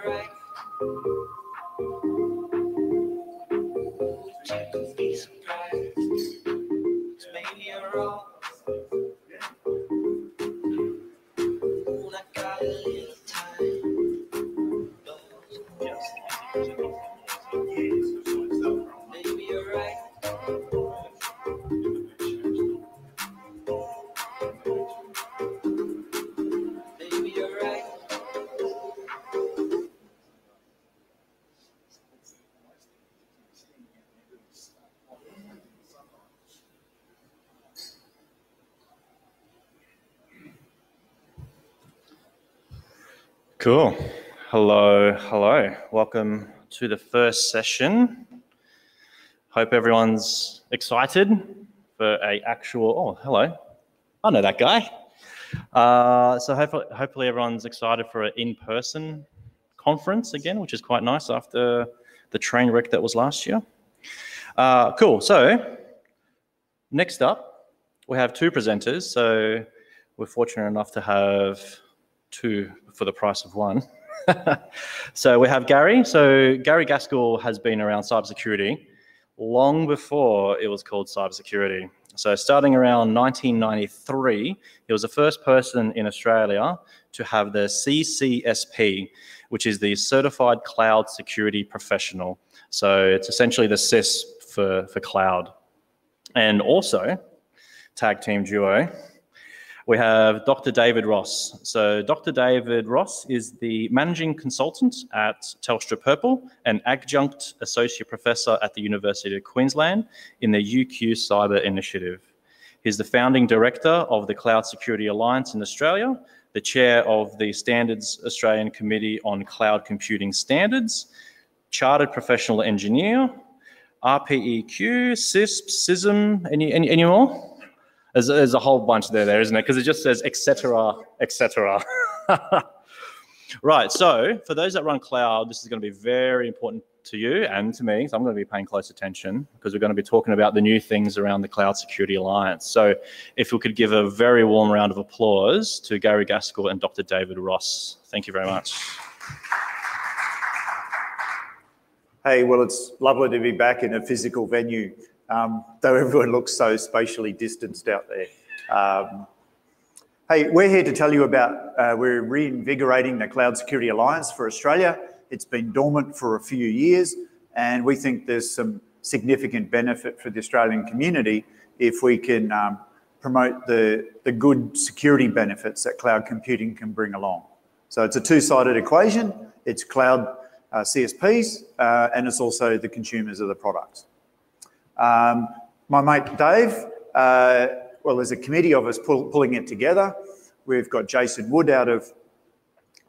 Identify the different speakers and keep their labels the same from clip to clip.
Speaker 1: alright. Don't be surprised. It's maybe you're wrong. When I got a little time. Maybe you're right. Maybe you're right.
Speaker 2: Cool. Hello. Welcome to the first session. Hope everyone's excited for a actual, oh, hello. I know that guy. So hopefully everyone's excited for an in-person conference again, which is quite nice after the train wreck that was last year. Cool. So next up, we have two presenters. So we're fortunate enough to have two for the price of one. So we have Gary. So Gary Gaskell has been around cybersecurity long before it was called cybersecurity. So starting around 1993, he was the first person in Australia to have the CCSP, which is the Certified Cloud Security Professional. So it's essentially the CIS for cloud. And also, tag team duo, we have Dr. David Ross. So Dr. David Ross is the managing consultant at Telstra Purple and adjunct associate professor at the University of Queensland in the UQ Cyber Initiative. He's the founding director of the Cloud Security Alliance in Australia, the chair of the Standards Australian Committee on Cloud Computing Standards, chartered professional engineer, RPEQ, CISP, CISM, any more? There's a whole bunch there, isn't it? Because it just says et cetera, et cetera. Right, so for those that run cloud, this is going to be very important to you and to me, so I'm going to be paying close attention because we're going to be talking about the new things around the Cloud Security Alliance. So if we could give a very warm round of applause to Gary Gaskell and Dr. David Ross. Thank you very much.
Speaker 3: Hey, well, it's lovely to be back in a physical venue. Though everyone looks so spatially distanced out there. Hey, we're here to tell you about, we're reinvigorating the Cloud Security Alliance for Australia. It's been dormant for a few years, and we think there's some significant benefit for the Australian community if we can promote the good security benefits that cloud computing can bring along. So it's a two-sided equation. It's cloud CSPs, and it's also the consumers of the products. My mate Dave, well, there's a committee of us pulling it together. We've got Jason Wood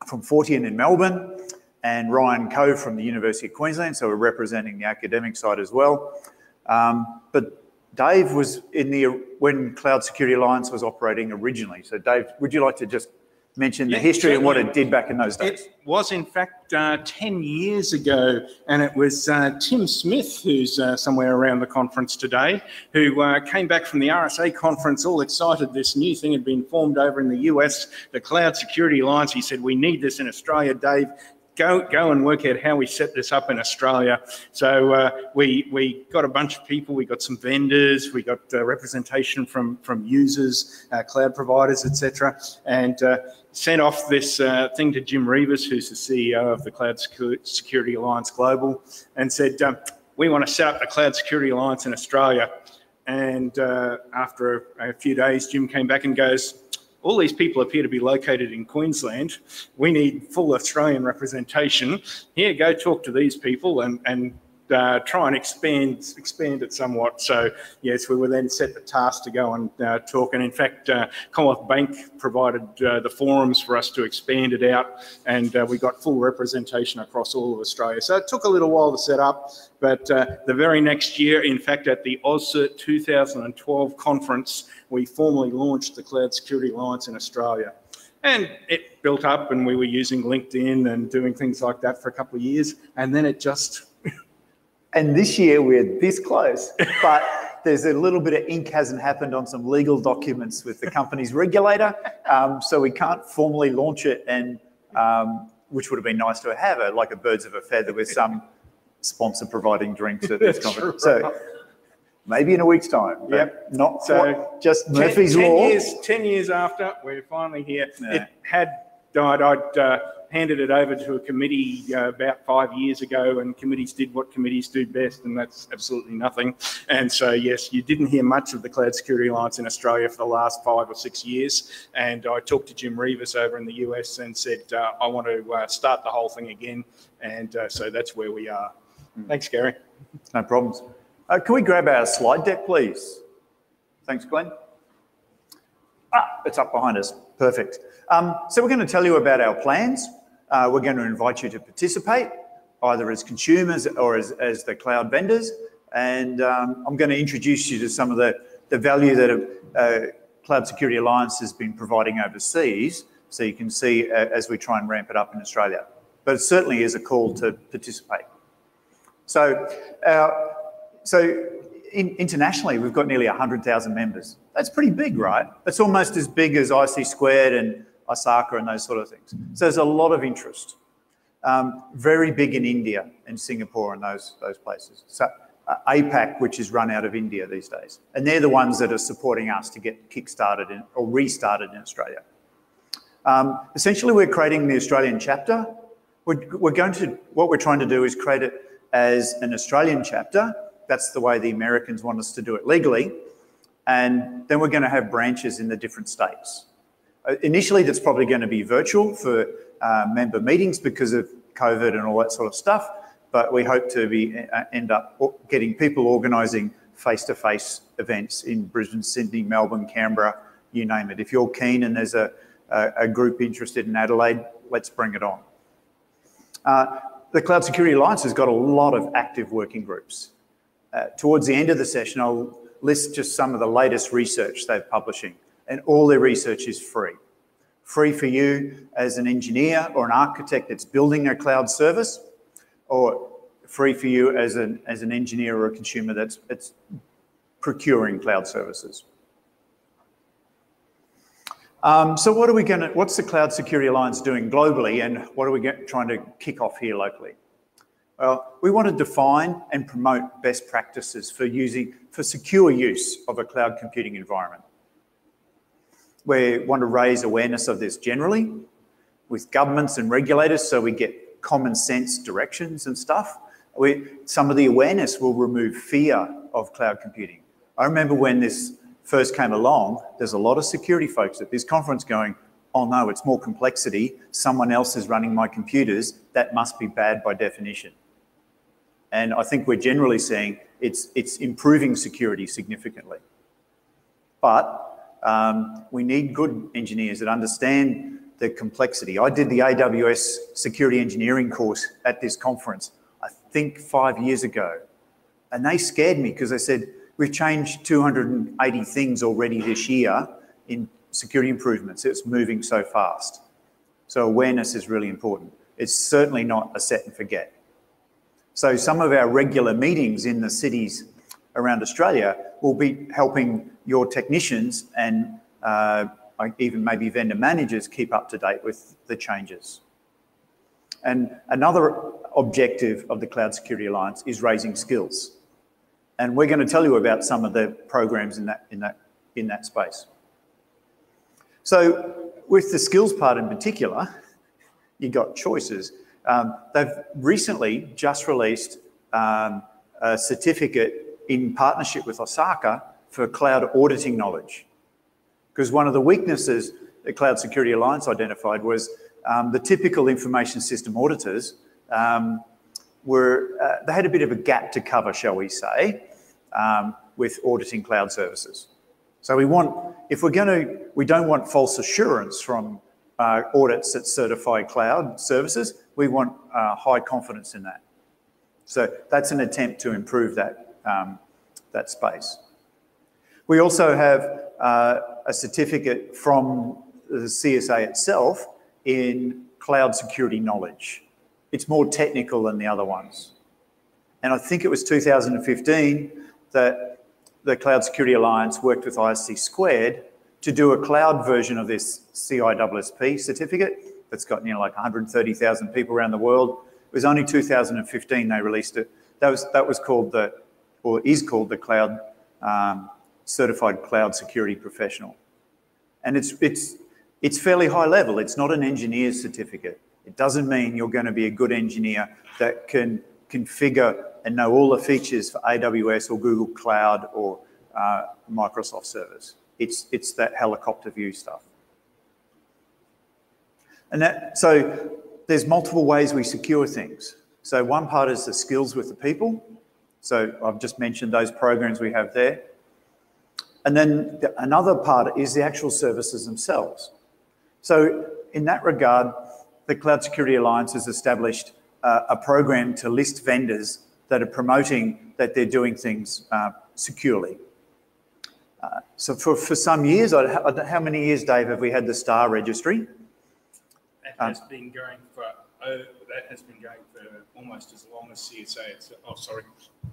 Speaker 3: from Fortean in Melbourne and Ryan Coe from the University of Queensland, so we're representing the academic side as well. But Dave was when Cloud Security Alliance was operating originally. So Dave, would you like to just mention the history and what it did back in those days?
Speaker 4: It was, in fact, 10 years ago, and it was Tim Smith, who's somewhere around the conference today, who came back from the RSA conference all excited. This new thing had been formed over in the US, the Cloud Security Alliance. He said, we need this in Australia, Dave. Go and work out how we set this up in Australia. So we got a bunch of people, we got some vendors, we got representation from users, cloud providers, etc., and sent off this thing to Jim Reeves, who's the CEO of the Cloud Security Alliance Global, and said, we want to set up the Cloud Security Alliance in Australia. And after a few days, Jim came back and goes, all these people appear to be located in Queensland. We need full Australian representation. Here, go talk to these people and try and expand it somewhat. So yes, we were then set the task to go and talk. And in fact, Commonwealth Bank provided the forums for us to expand it out, and we got full representation across all of Australia. So it took a little while to set up, but the very next year, in fact, at the AusCert 2012 conference, we formally launched the Cloud Security Alliance in Australia. And it built up, and we were using LinkedIn and doing things like that for a couple of years, and then it just...
Speaker 3: And this year we're this close, but there's a little bit of ink hasn't happened on some legal documents with the company's regulator, so we can't formally launch it and which would have been nice to have, like a birds of a feather with some sponsor providing drinks at this conference. So maybe in a week's time.
Speaker 4: Yep.
Speaker 3: Not
Speaker 4: So
Speaker 3: quite just Murphy's Law.
Speaker 4: 10 years after, we're finally here.
Speaker 3: Yeah.
Speaker 4: It had died. I'd handed it over to a committee about 5 years ago, and committees did what committees do best, and that's absolutely nothing. And so, yes, you didn't hear much of the Cloud Security Alliance in Australia for the last 5 or 6 years. And I talked to Jim Reavis over in the US and said, I want to start the whole thing again. And so that's where we are. Thanks, Gary.
Speaker 3: No problems. Can we grab our slide deck, please? Thanks, Glenn. It's up behind us. Perfect. So we're going to tell you about our plans. We're going to invite you to participate, either as consumers or as the cloud vendors. And I'm going to introduce you to some of the value that Cloud Security Alliance has been providing overseas, so you can see as we try and ramp it up in Australia. But it certainly is a call to participate. So, internationally, we've got nearly 100,000 members. That's pretty big, right? It's almost as big as IC Squared and Osaka and those sort of things. So there's a lot of interest. Very big in India and Singapore and those places. So APAC, which is run out of India these days. And they're the ones that are supporting us to get kick-started or restarted in Australia. Essentially, we're creating the Australian chapter. What we're trying to do is create it as an Australian chapter. That's the way the Americans want us to do it legally. And then we're going to have branches in the different states. Initially, that's probably going to be virtual for member meetings because of COVID and all that sort of stuff. But we hope to end up getting people organising face-to-face events in Brisbane, Sydney, Melbourne, Canberra, you name it. If you're keen and there's a group interested in Adelaide, let's bring it on. The Cloud Security Alliance has got a lot of active working groups. Towards the end of the session, I'll list just some of the latest research they're publishing, and all their research is free. Free for you as an engineer or an architect that's building a cloud service, or free for you as an engineer or a consumer that's procuring cloud services. So what's the Cloud Security Alliance doing globally, and what are we trying to kick off here locally? Well, we want to define and promote best practices for secure use of a cloud computing environment. We want to raise awareness of this generally with governments and regulators, so we get common sense directions and stuff. Some of the awareness will remove fear of cloud computing. I remember when this first came along, there's a lot of security folks at this conference going, oh no, it's more complexity. Someone else is running my computers. That must be bad by definition. And I think we're generally seeing it's improving security significantly. But we need good engineers that understand the complexity. I did the AWS security engineering course at this conference, I think 5 years ago. And they scared me because they said, we've changed 280 things already this year in security improvements. It's moving so fast. So awareness is really important. It's certainly not a set and forget. So some of our regular meetings in the cities around Australia will be helping your technicians and even maybe vendor managers keep up to date with the changes. And another objective of the Cloud Security Alliance is raising skills. And we're going to tell you about some of the programs in that space. So with the skills part in particular, you got choices. They've recently just released a certificate in partnership with Osaka for cloud auditing knowledge. Because one of the weaknesses the Cloud Security Alliance identified was the typical information system auditors they had a bit of a gap to cover, shall we say, with auditing cloud services. So we don't want false assurance from audits that certify cloud services. We want high confidence in that. So that's an attempt to improve that space. We also have a certificate from the CSA itself in cloud security knowledge. It's more technical than the other ones. And I think it was 2015 that the Cloud Security Alliance worked with ISC Squared to do a cloud version of this CISSP certificate that's got, you know, like 130,000 people around the world. It was only 2015 they released it. That was called or is called the Cloud Certified Cloud Security Professional. And it's fairly high level. It's not an engineer's certificate. It doesn't mean you're going to be a good engineer that can configure and know all the features for AWS or Google Cloud or Microsoft servers. It's that helicopter view stuff. And so there's multiple ways we secure things. So one part is the skills with the people. So I've just mentioned those programs we have there. And then another part is the actual services themselves. So in that regard, the Cloud Security Alliance has established a program to list vendors that are promoting that they're doing things securely. So for some years, how many years, Dave, have we had the STAR registry?
Speaker 4: That has been going for almost as long as CSA. Oh, sorry,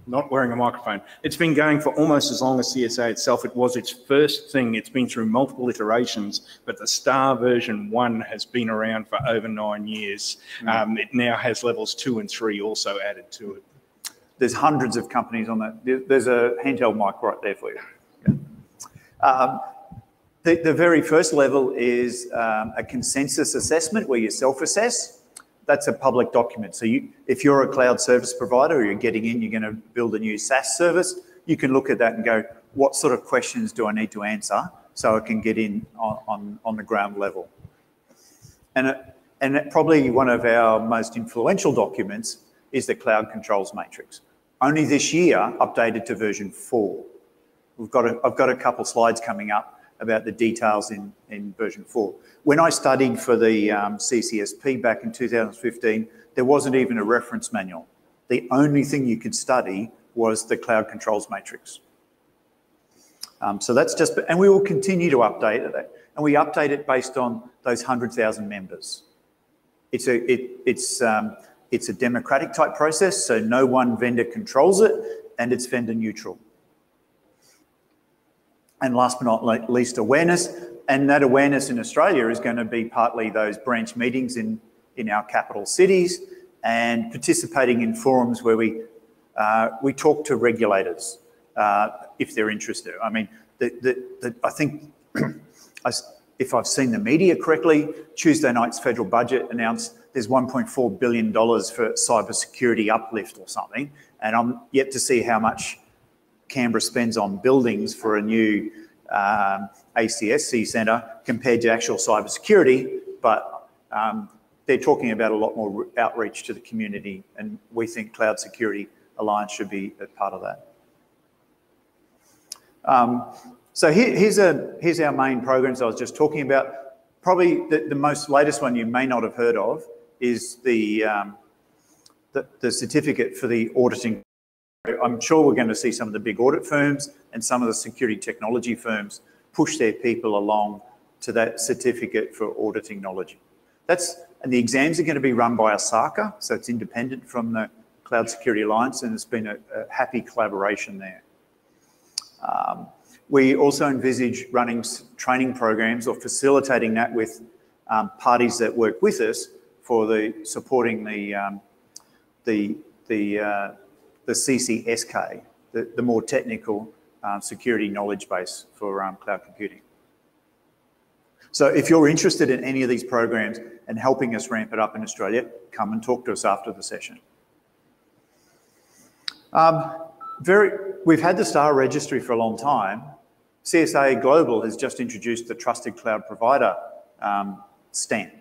Speaker 4: not wearing a microphone. It's been going for almost as long as CSA itself. It was its first thing. It's been through multiple iterations, but the STAR version 1 has been around for over 9 years. It now has levels 2 and 3 also added to it.
Speaker 3: There's hundreds of companies on that. There's a handheld mic right there for you. Yeah. The very first level is a consensus assessment where you self-assess. That's a public document. So if you're a cloud service provider or you're getting in, you're going to build a new SaaS service, you can look at that and go, what sort of questions do I need to answer so I can get in on the ground level? And probably one of our most influential documents is the Cloud Controls Matrix. Only this year, updated to version 4. I've got a couple slides coming up about the details in version 4. When I studied for the CCSP back in 2015, there wasn't even a reference manual. The only thing you could study was the Cloud Controls Matrix. So that's just, and we will continue to update it. And we update it based on those 100,000 members. It's a democratic type process, so no one vendor controls it, and it's vendor neutral. And last but not least, awareness. And that awareness in Australia is going to be partly those branch meetings in our capital cities and participating in forums where we talk to regulators if they're interested. I mean, I think if I've seen the media correctly, Tuesday night's federal budget announced there's $1.4 billion for cybersecurity uplift or something, and I'm yet to see how much Canberra spends on buildings for a new ACSC centre compared to actual cybersecurity, but they're talking about a lot more outreach to the community, and we think Cloud Security Alliance should be a part of that. So here's our main programs I was just talking about. Probably the most latest one you may not have heard of is the certificate for the auditing. I'm sure we're going to see some of the big audit firms and some of the security technology firms push their people along to that certificate for auditing knowledge. And the exams are going to be run by Osaka, so it's independent from the Cloud Security Alliance, and it's been a happy collaboration there. We also envisage running training programs or facilitating that with parties that work with us for supporting the CCSK, the more technical security knowledge base for cloud computing. So if you're interested in any of these programs and helping us ramp it up in Australia, come and talk to us after the session. We've had the STAR registry for a long time. CSA Global has just introduced the Trusted Cloud Provider stamp.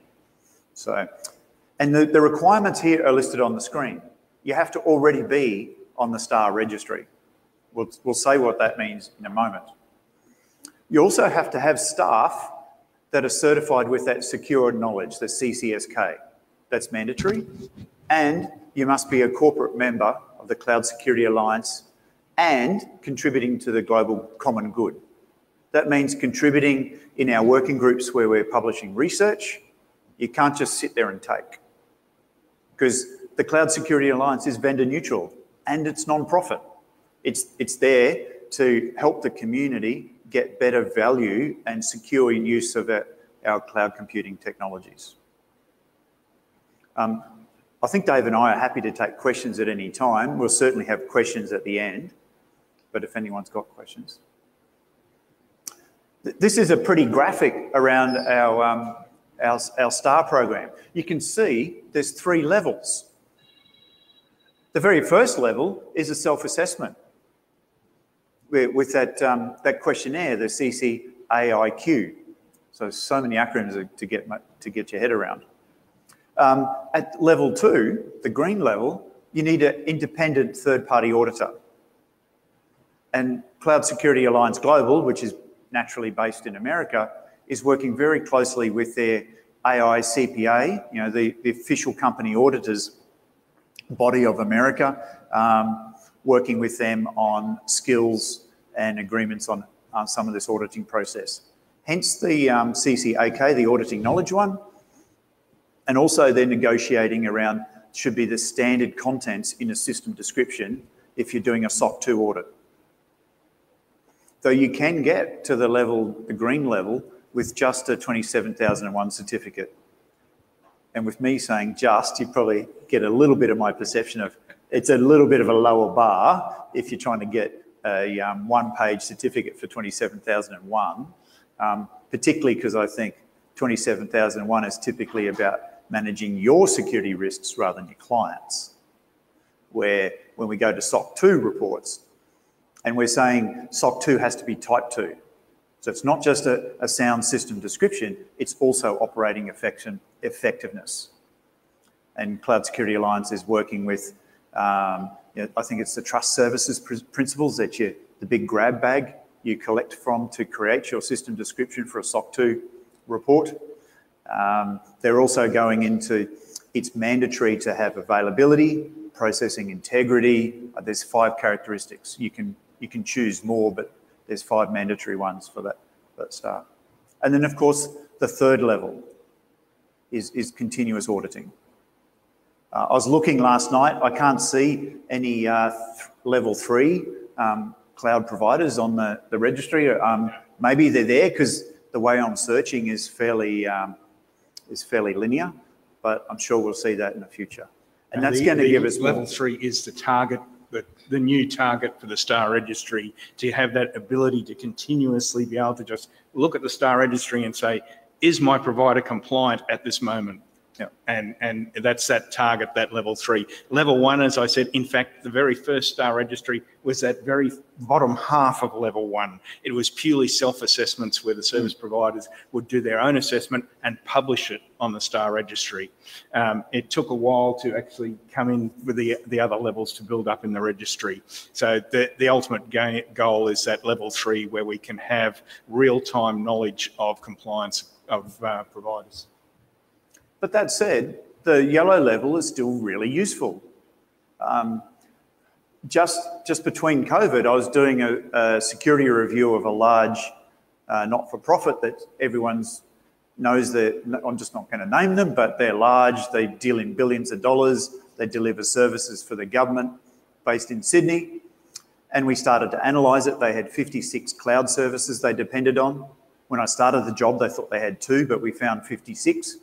Speaker 3: And the requirements here are listed on the screen. You have to already be on the STAR registry. We'll say what that means in a moment. You also have to have staff that are certified with that secure knowledge, the CCSK. That's mandatory. And you must be a corporate member of the Cloud Security Alliance and contributing to the global common good. That means contributing in our working groups where we're publishing research. You can't just sit there and take, because the Cloud Security Alliance is vendor neutral and it's non-profit. It's there to help the community get better value and secure use of our cloud computing technologies. I think Dave and I are happy to take questions at any time. We'll certainly have questions at the end, but if anyone's got questions. This is a pretty graphic around our STAR program. You can see there's 3 levels. The very first level is a self-assessment with that questionnaire, the CCAIQ. So many acronyms to get your head around. At level 2, the green level, you need an independent third-party auditor. And Cloud Security Alliance Global, which is naturally based in America, is working very closely with their AICPA, you know, the official company auditors body of America, working with them on skills and agreements on some of this auditing process. Hence the CCAK, the auditing knowledge one, and also they're negotiating around should be the standard contents in a system description if you're doing a SOC 2 audit. Though you can get to the green level, with just a 27001 certificate. And with me saying just, you probably get a little bit of my perception of it's a little bit of a lower bar if you're trying to get a one-page certificate for 27001, particularly because I think 27001 is typically about managing your security risks rather than your clients. Where when we go to SOC 2 reports, and we're saying SOC 2 has to be type 2. So it's not just a sound system description, it's also operating effectiveness. And Cloud Security Alliance is working with, I think it's the trust services principles that the big grab bag you collect from to create your system description for a SOC 2 report. They're also going into, it's mandatory to have availability, processing integrity. There's 5 characteristics. You can choose more, but there's 5 mandatory ones for that start. And then, of course, the third level is continuous auditing. I was looking last night. I can't see any level 3 cloud providers on the registry. Maybe they're there because the way I'm searching is fairly linear, but I'm sure we'll see that in the future. And that's going to give us
Speaker 4: level 3 is the target. The new target for the STAR registry, to have that ability to continuously be able to just look at the STAR registry and say, is my provider compliant at this moment?
Speaker 3: Yeah.
Speaker 4: And that's that target, that level 3. Level 1, as I said, in fact, the very first STAR registry was that very bottom half of level 1. It was purely self-assessments where the service providers would do their own assessment and publish it on the STAR registry. It took a while to actually come in with the other levels to build up in the registry. So the ultimate goal is that level 3 where we can have real-time knowledge of compliance of providers.
Speaker 3: But that said, the yellow level is still really useful. Just between COVID, I was doing a security review of a large not-for-profit that everyone knows that, I'm just not going to name them, but they're large, they deal in billions of dollars, they deliver services for the government based in Sydney. And we started to analyse it. They had 56 cloud services they depended on. When I started the job, they thought they had 2, but we found 56.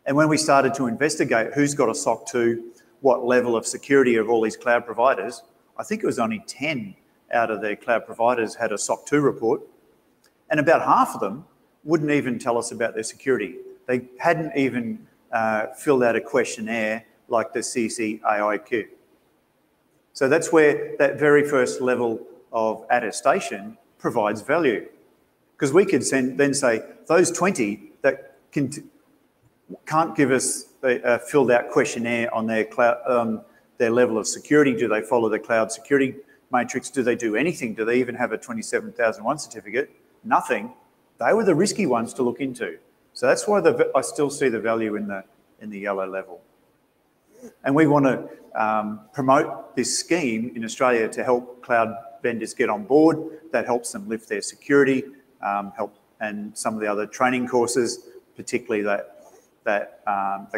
Speaker 3: And when we started to investigate who's got a SOC 2, what level of security of all these cloud providers, I think it was only 10 out of their cloud providers had a SOC 2 report. And about half of them wouldn't even tell us about their security. They hadn't even filled out a questionnaire like the CCAIQ. So that's where that very first level of attestation provides value. Because we could then say, those 20 that can't give us a filled out questionnaire on their cloud, their level of security. Do they follow the cloud security matrix? Do they do anything? Do they even have a 27001 certificate? Nothing. They were the risky ones to look into. So that's why I still see the value in the yellow level. And we want to promote this scheme in Australia to help cloud vendors get on board. That helps them lift their security, and some of the other training courses, particularly the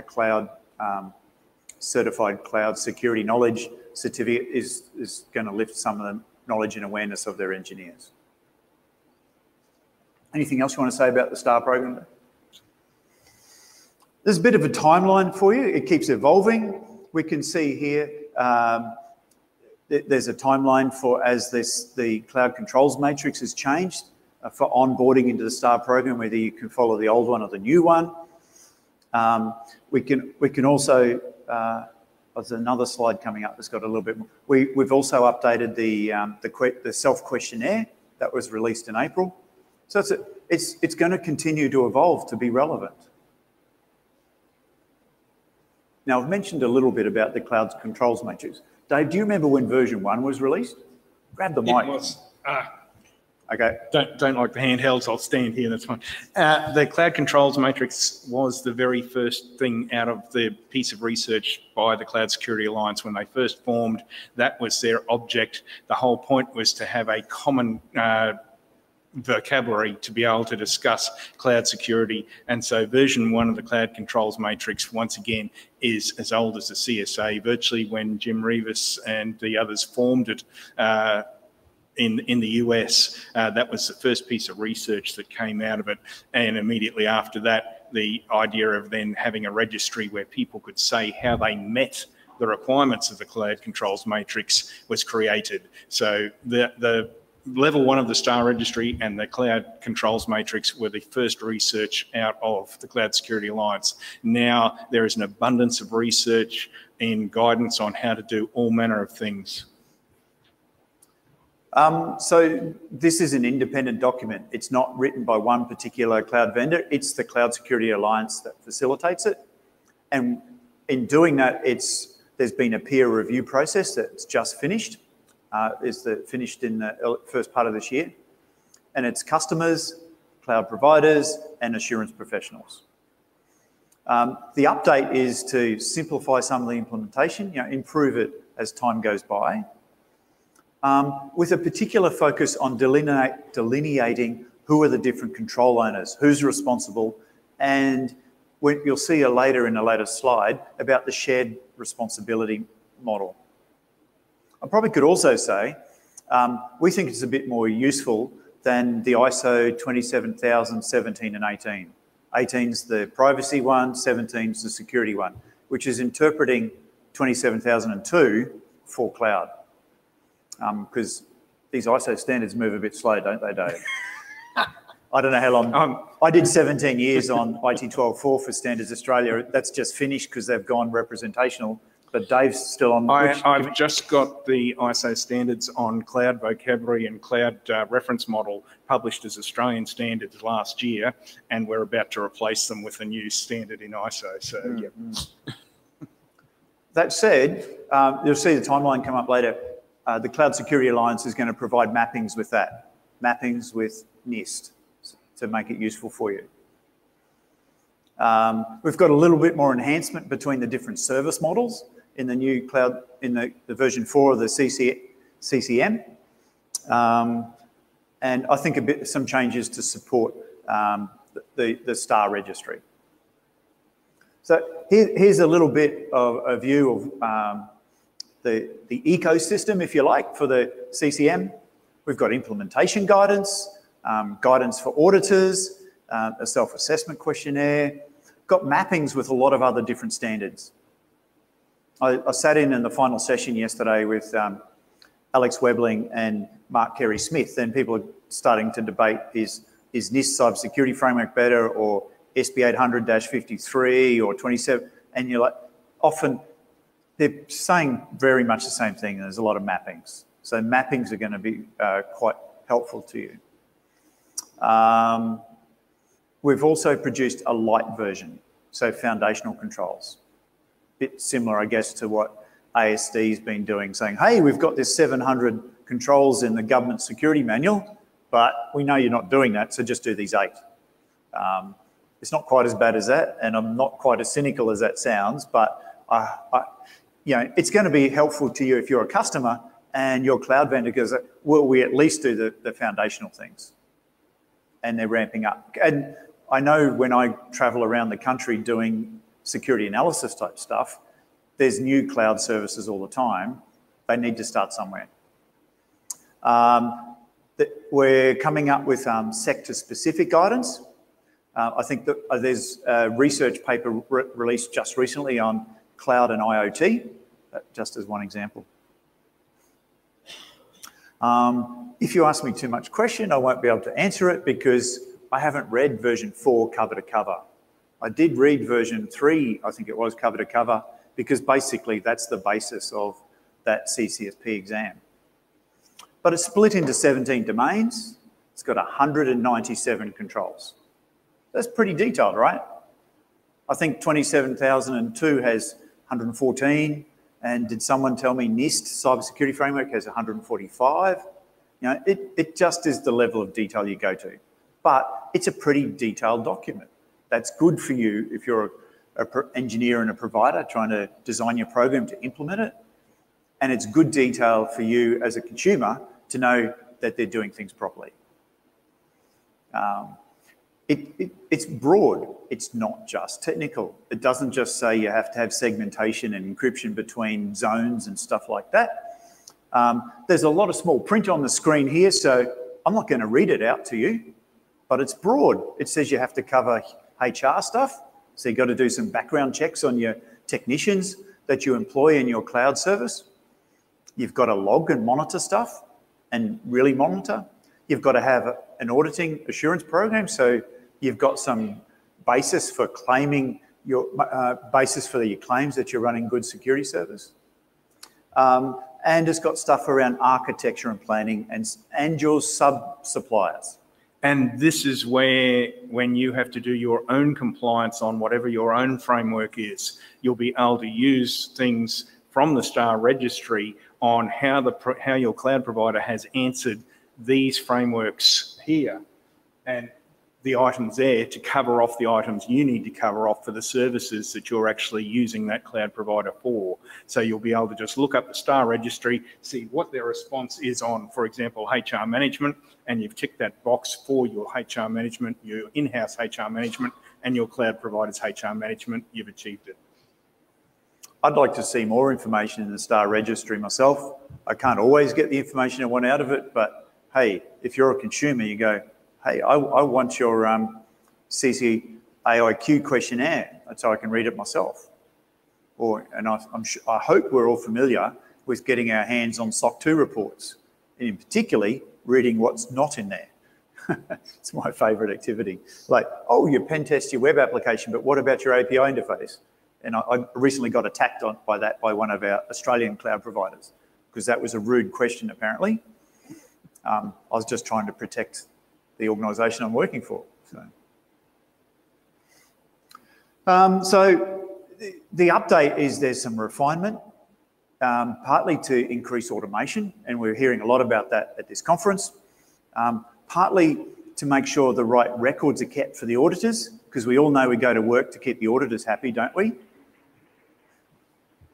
Speaker 3: cloud certified cloud security knowledge certificate is going to lift some of the knowledge and awareness of their engineers. Anything else you want to say about the STAR program? There's a bit of a timeline for you. It keeps evolving. We can see here there's a timeline for as the cloud controls matrix has changed for onboarding into the STAR program, whether you can follow the old one or the new one. We can also, there's another slide coming up that's got a little bit more. We've also updated the self-questionnaire that was released in April. So it's going to continue to evolve to be relevant. Now, I've mentioned a little bit about the cloud controls matrix. Dave, do you remember when version 1 was released? Grab the mic.
Speaker 4: It was.
Speaker 3: Okay.
Speaker 4: Don't like the handhelds, I'll stand here, that's fine. The Cloud Controls Matrix was the very first thing out of the piece of research by the Cloud Security Alliance when they first formed. That was their object. The whole point was to have a common vocabulary to be able to discuss cloud security. And so version 1 of the Cloud Controls Matrix, once again, is as old as the CSA. Virtually when Jim Reavis and the others formed it in the US, that was the first piece of research that came out of it. And immediately after that, the idea of then having a registry where people could say how they met the requirements of the Cloud Controls Matrix was created. So the level 1 of the STAR registry and the Cloud Controls Matrix were the first research out of the Cloud Security Alliance. Now there is an abundance of research and guidance on how to do all manner of things.
Speaker 3: So this is an independent document. It's not written by one particular cloud vendor. It's the Cloud Security Alliance that facilitates it. And in doing that, there's been a peer review process that's just finished. Finished in the first part of this year. And it's customers, cloud providers, and assurance professionals. The update is to simplify some of the implementation, improve it as time goes by, with a particular focus on delineating who are the different control owners, who's responsible, and you'll see later in a later slide about the shared responsibility model. I probably could also say, we think it's a bit more useful than the ISO 27017 and 18. 18's the privacy one, 17's the security one, which is interpreting 27002 for cloud. Because these ISO standards move a bit slow, don't they, Dave? I don't know how long. I did 17 years on IT 12.4 for Standards Australia. That's just finished because they've gone representational. But Dave's still on.
Speaker 4: I've just got the ISO standards on cloud vocabulary and cloud reference model published as Australian standards last year, and we're about to replace them with a new standard in ISO. So, yeah.
Speaker 3: That said, you'll see the timeline come up later. The Cloud Security Alliance is going to provide mappings with that, mappings with NIST to make it useful for you. We've got a little bit more enhancement between the different service models in the new cloud, in the version 4 of the CCM. And I think some changes to support the STAR registry. So here's a little bit of a view of the ecosystem, if you like, for the CCM. We've got implementation guidance, guidance for auditors, a self-assessment questionnaire, got mappings with a lot of other different standards. I sat in the final session yesterday with Alex Webling and Mark Carey-Smith, and people are starting to debate, is NIST cybersecurity framework better, or SB 800-53 or 27? And you're like, often they're saying very much the same thing. There's a lot of mappings. So mappings are going to be quite helpful to you. We've also produced a light version, so foundational controls. Bit similar, I guess, to what ASD's been doing, saying, hey, we've got this 700 controls in the government security manual, but we know you're not doing that, so just do these 8. It's not quite as bad as that, and I'm not quite as cynical as that sounds, but it's going to be helpful to you if you're a customer and your cloud vendor goes, will we at least do the foundational things? And they're ramping up. And I know when I travel around the country doing security analysis type stuff, there's new cloud services all the time. They need to start somewhere. We're coming up with sector-specific guidance. I think that there's a research paper released just recently on cloud and IoT, just as one example. If you ask me too much question, I won't be able to answer it because I haven't read version 4 cover to cover. I did read version 3, I think it was, cover to cover, because basically that's the basis of that CCSP exam. But it's split into 17 domains. It's got 197 controls. That's pretty detailed, right? I think 27002 has 114. And did someone tell me NIST cybersecurity framework has 145? You know, it just is the level of detail you go to. But it's a pretty detailed document. That's good for you if you're an engineer and a provider trying to design your program to implement it. And it's good detail for you as a consumer to know that they're doing things properly. It's broad. It's not just technical. It doesn't just say you have to have segmentation and encryption between zones and stuff like that. There's a lot of small print on the screen here, so I'm not going to read it out to you, but it's broad. It says you have to cover HR stuff, so you've got to do some background checks on your technicians that you employ in your cloud service. You've got to log and monitor stuff and really monitor. You've got to have an auditing assurance program, so you've got some basis for claiming your basis for your claims that you're running good security service. And it's got stuff around architecture and planning and your sub-suppliers.
Speaker 4: And this is where, when you have to do your own compliance on whatever your own framework is, you'll be able to use things from the STAR registry on how your cloud provider has answered these frameworks here, and the items there to cover off the items you need to cover off for the services that you're actually using that cloud provider for. So you'll be able to just look up the STAR registry, see what their response is on, for example, HR management, and you've ticked that box for your HR management, your in-house HR management, and your cloud provider's HR management. You've achieved it.
Speaker 3: I'd like to see more information in the STAR registry myself. I can't always get the information I want out of it, but hey, if you're a consumer, you go, hey, I want your CCAIQ questionnaire so I can read it myself. And I hope we're all familiar with getting our hands on SOC 2 reports, and in particularly reading what's not in there. It's my favourite activity. Like, oh, you pen test your web application, but what about your API interface? And I recently got attacked by one of our Australian cloud providers because that was a rude question, apparently. I was just trying to protect the organisation I'm working for. So the update is there's some refinement, partly to increase automation, and we're hearing a lot about that at this conference, partly to make sure the right records are kept for the auditors, because we all know we go to work to keep the auditors happy, don't we?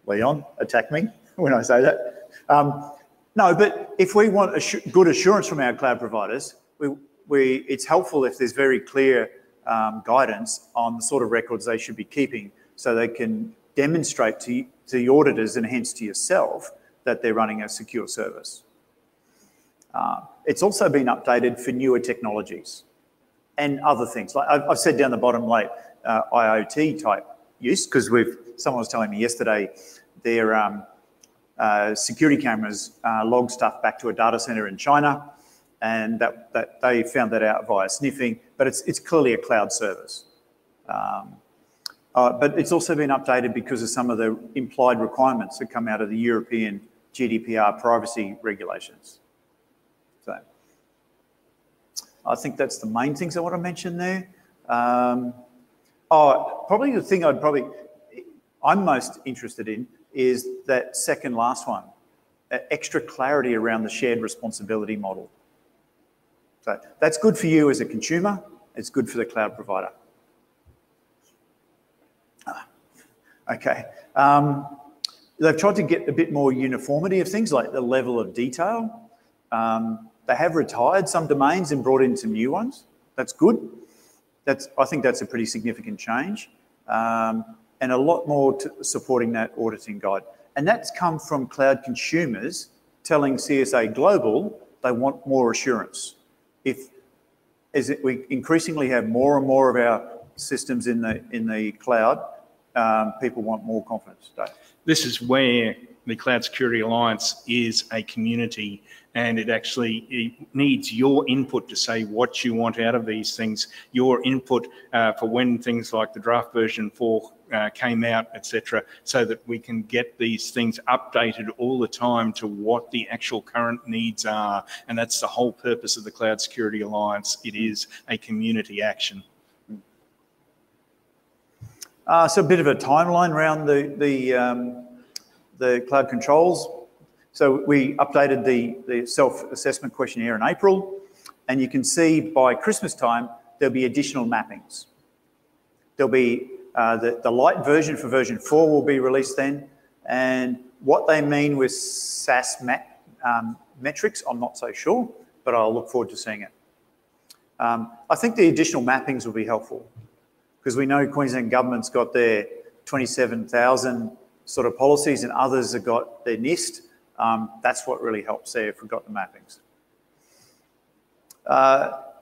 Speaker 3: Leon, attack me when I say that. No, but if we want good assurance from our cloud providers, it's helpful if there's very clear guidance on the sort of records they should be keeping so they can demonstrate to the auditors and hence to yourself that they're running a secure service. It's also been updated for newer technologies and other things. Like I've said down the bottom, like IoT type use, because someone was telling me yesterday their security cameras log stuff back to a data center in China, and that they found that out via sniffing, but it's clearly a cloud service. But it's also been updated because of some of the implied requirements that come out of the European GDPR privacy regulations. So I think that's the main things I want to mention there. Probably the thing I'm most interested in is that second last one, extra clarity around the shared responsibility model. So that's good for you as a consumer. It's good for the cloud provider. Okay. They've tried to get a bit more uniformity of things, like the level of detail. They have retired some domains and brought in some new ones. That's good. I think that's a pretty significant change. And a lot more supporting that auditing guide. And that's come from cloud consumers telling CSA Global they want more assurance. If as we increasingly have more and more of our systems in the cloud, people want more confidence. Dave.
Speaker 4: This is where the Cloud Security Alliance is a community, and it needs your input to say what you want out of these things, your input for when things like the draft version 4 came out, etc., so that we can get these things updated all the time to what the actual current needs are. And that's the whole purpose of the Cloud Security Alliance. It is a community action.
Speaker 3: So a bit of a timeline around the cloud controls. So we updated the self-assessment questionnaire in April, and you can see by Christmas time, there'll be additional mappings. There'll be the light version for version 4 will be released then, and what they mean with SaaS metrics, I'm not so sure, but I'll look forward to seeing it. I think the additional mappings will be helpful, because we know Queensland Government's got their 27,000 sort of policies and others have got their NIST. That's what really helps there if we've got the mappings.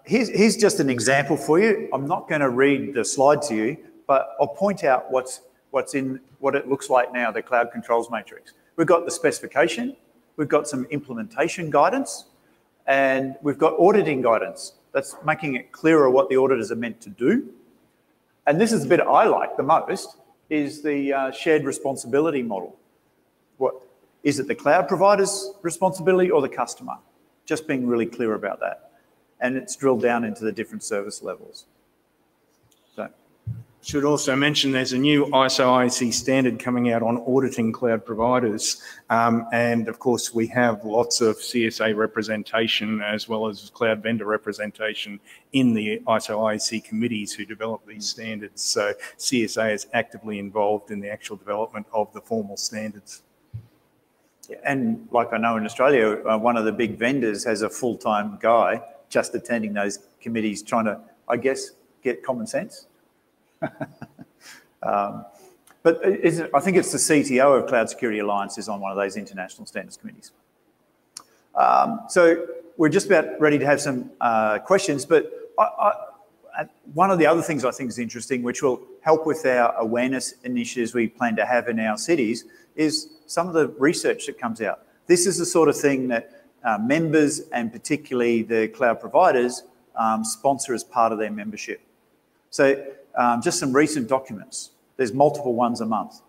Speaker 3: Here's just an example for you. I'm not going to read the slide to you, but I'll point out what it looks like now, the cloud controls matrix. We've got the specification, we've got some implementation guidance, and we've got auditing guidance. That's making it clearer what the auditors are meant to do. And this is the bit I like the most, is the shared responsibility model. What is it, the cloud provider's responsibility or the customer? Just being really clear about that. And it's drilled down into the different service levels. So.
Speaker 4: Should also mention there's a new ISO IEC standard coming out on auditing cloud providers. And of course, we have lots of CSA representation as well as cloud vendor representation in the ISO IEC committees who develop these standards. So CSA is actively involved in the actual development of the formal standards.
Speaker 3: And like I know in Australia, one of the big vendors has a full-time guy just attending those committees trying to, I guess, get common sense. But I think it's the CTO of Cloud Security Alliance is on one of those international standards committees. So we're just about ready to have some questions, but one of the other things I think is interesting, which will help with our awareness initiatives we plan to have in our cities, is some of the research that comes out. This is the sort of thing that members and particularly the cloud providers sponsor as part of their membership. So just some recent documents. There's multiple ones a month.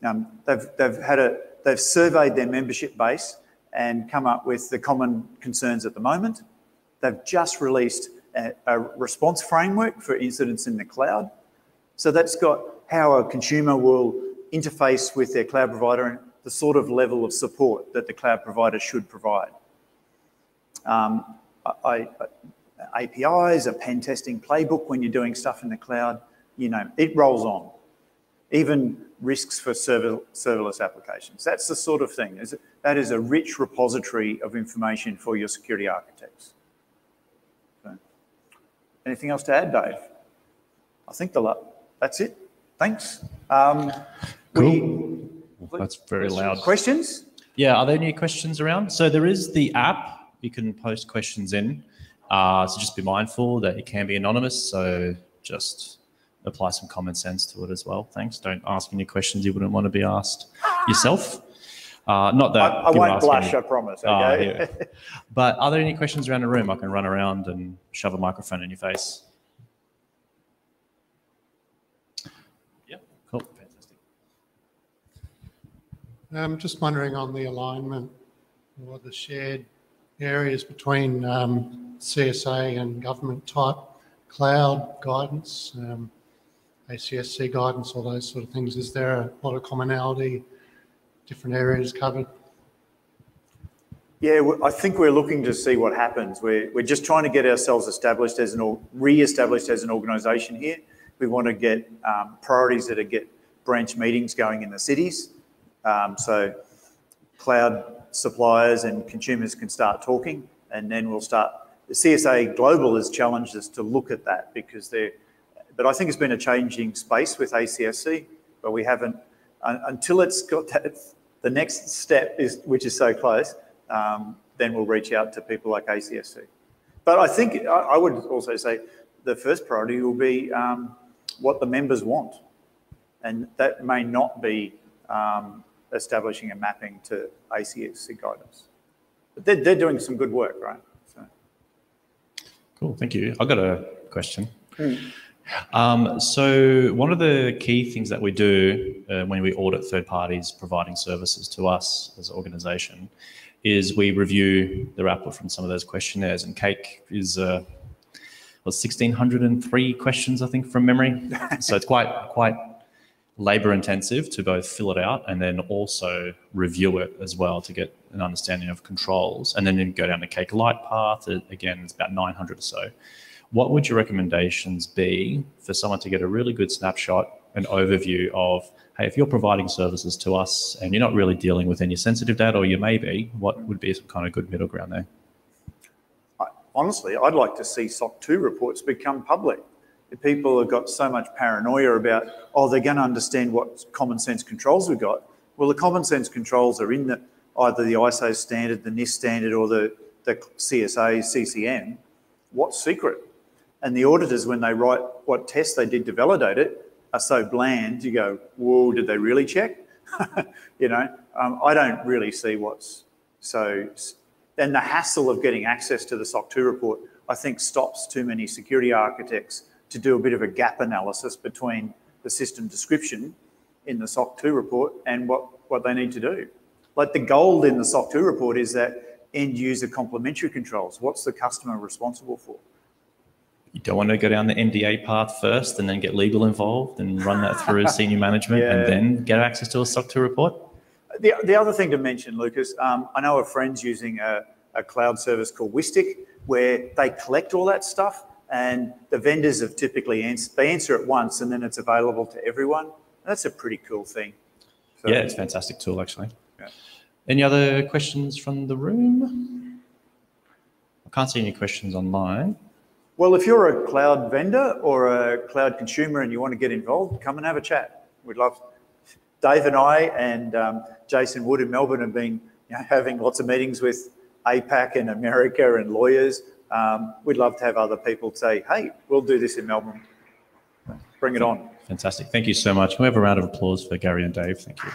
Speaker 3: They've surveyed their membership base and come up with the common concerns at the moment. They've just released a response framework for incidents in the cloud. So that's got how a consumer will interface with their cloud provider and the sort of level of support that the cloud provider should provide. APIs, a pen testing playbook when you're doing stuff in the cloud, you know, it rolls on. Even risks for serverless applications. That's the sort of thing. That is a rich repository of information for your security architects. So, anything else to add, Dave? I think that's it. Thanks.
Speaker 2: Cool. That's very loud.
Speaker 3: Questions?
Speaker 2: Yeah, are there any questions around? So there is the app. You can post questions in. So just be mindful that it can be anonymous. So just apply some common sense to it as well. Thanks. Don't ask any questions you wouldn't want to be asked yourself. Not that
Speaker 3: I won't blush, I promise. Okay.
Speaker 2: Yeah. But are there any questions around the room? I can run around and shove a microphone in your face. Yeah, cool. Fantastic.
Speaker 5: I'm just wondering on the alignment or the shared areas between CSA and government type cloud guidance, ACSC guidance, all those sort of things. Is there a lot of commonality, different areas covered?
Speaker 3: Yeah, I think we're looking to see what happens. We're just trying to get ourselves established as re-established as an organisation here. We want to get priorities that get branch meetings going in the cities, so cloud suppliers and consumers can start talking, and then we'll start. The CSA Global has challenged us to look at that because but I think it's been a changing space with ACSC, but we haven't, until it's got that, the next step which is so close, then we'll reach out to people like ACSC. But I think I would also say the first priority will be what the members want. And that may not be establishing a mapping to ACSC guidance. But they're doing some good work, right? So.
Speaker 2: Cool, thank you. I've got a question. So one of the key things that we do when we audit third parties providing services to us as an organisation is we review their output from some of those questionnaires. And Cake is 1,603 questions, I think, from memory. So it's quite labour intensive to both fill it out and then also review it as well to get an understanding of controls. And then you go down the Cake Lite path. Again, it's about 900 or so. What would your recommendations be for someone to get a really good snapshot, an overview of, hey, if you're providing services to us and you're not really dealing with any sensitive data, or you may be, what would be some kind of good middle ground there?
Speaker 3: Honestly, I'd like to see SOC 2 reports become public. People have got so much paranoia about, oh, they're going to understand what common sense controls we've got. Well, the common sense controls are in either the ISO standard, the NIST standard, or the CSA, CCM. What's secret? And the auditors, when they write what tests they did to validate it, are so bland, you go, whoa, did they really check? You know, I don't really see what's so... And the hassle of getting access to the SOC 2 report, I think, stops too many security architects to do a bit of a gap analysis between the system description in the SOC 2 report and what they need to do. Like the gold in the SOC 2 report is that end user complementary controls. What's the customer responsible for?
Speaker 2: You don't want to go down the NDA path first and then get legal involved and run that through senior management and then get access to a SOC 2 report?
Speaker 3: The other thing to mention, Lucas, I know a friend's using a cloud service called Wistic where they collect all that stuff, and the vendors have typically answer it once and then it's available to everyone. That's a pretty cool thing. So,
Speaker 2: yeah, it's a fantastic tool, actually.
Speaker 3: Yeah.
Speaker 2: Any other questions from the room? I can't see any questions online.
Speaker 3: Well, if you're a cloud vendor or a cloud consumer and you want to get involved, come and have a chat. We'd love to. Dave and I and Jason Wood in Melbourne have been having lots of meetings with APAC and America and lawyers. We'd love to have other people say, hey, we'll do this in Melbourne. Bring it on.
Speaker 2: Fantastic. Thank you so much. Can we have a round of applause for Gary and Dave? Thank you.